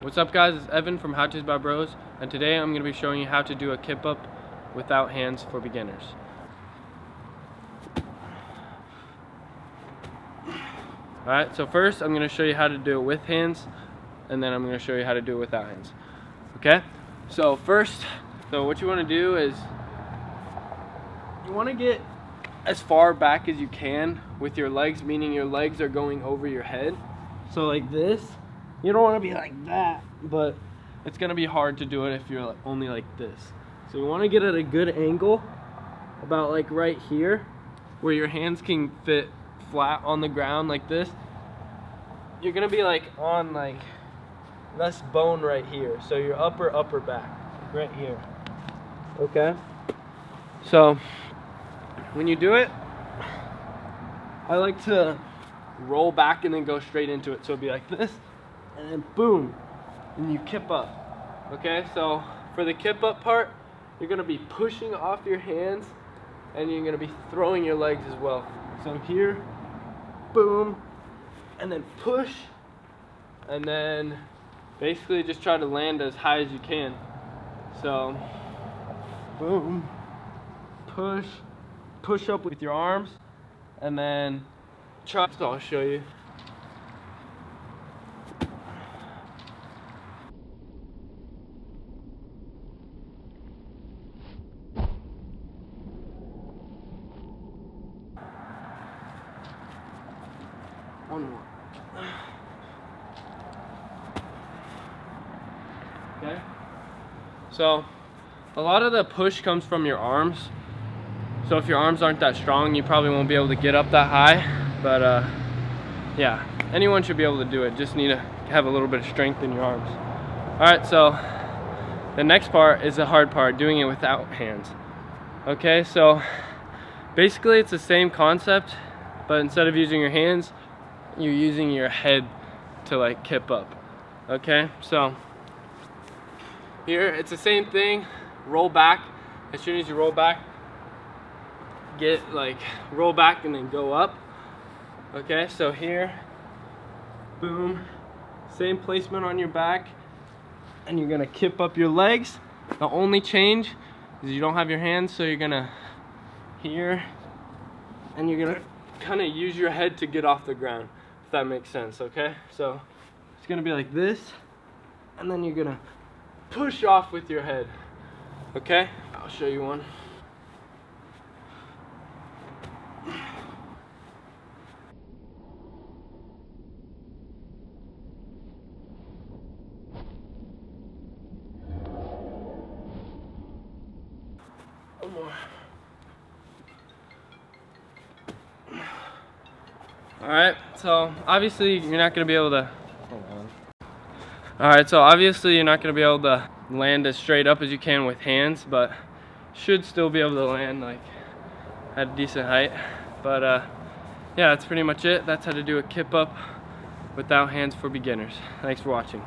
What's up guys, it's Evan from How To's by Bros, and today I'm going to be showing you how to do a kip up without hands for beginners. Alright, so first I'm going to show you how to do it with hands, and then I'm going to show you how to do it without hands. Okay? So first, what you want to do is you want to get as far back as you can with your legs, meaning your legs are going over your head. So like this. You don't want to be like that, but it's going to be hard to do it if you're only like this. So you want to get at a good angle, about like right here, where your hands can fit flat on the ground like this. You're going to be like on like this bone right here. So your upper back, right here. Okay? So when you do it, I like to roll back and then go straight into it. So it'd be like this. And then boom, and you kip up. Okay, so for the kip up part, you're gonna be pushing off your hands and you're gonna be throwing your legs as well. So here, boom, and then push, and then basically just try to land as high as you can. So boom, push up with your arms, and then try. So I'll show you. One more. Okay. So a lot of the push comes from your arms. So if your arms aren't that strong, you probably won't be able to get up that high. But yeah, anyone should be able to do it. Just need to have a little bit of strength in your arms. All right, so the next part is the hard part, doing it without hands. Okay, so basically it's the same concept, but instead of using your hands, you're using your head to like kip up. Okay, so here it's the same thing. Roll back. As soon as you roll back, roll back and then go up. Okay, so here, boom, same placement on your back, and you're gonna kip up your legs. The only change is you don't have your hands, so you're gonna here, and you're gonna kind of use your head to get off the ground, if that makes sense. Okay, so it's gonna be like this, and then you're gonna push off with your head. Okay, I'll show you one. One more. Alright, so obviously you're not going to be able to land as straight up as you can with hands, but should still be able to land like at a decent height. But yeah, that's pretty much it. That's how to do a kip up without hands for beginners. Thanks for watching.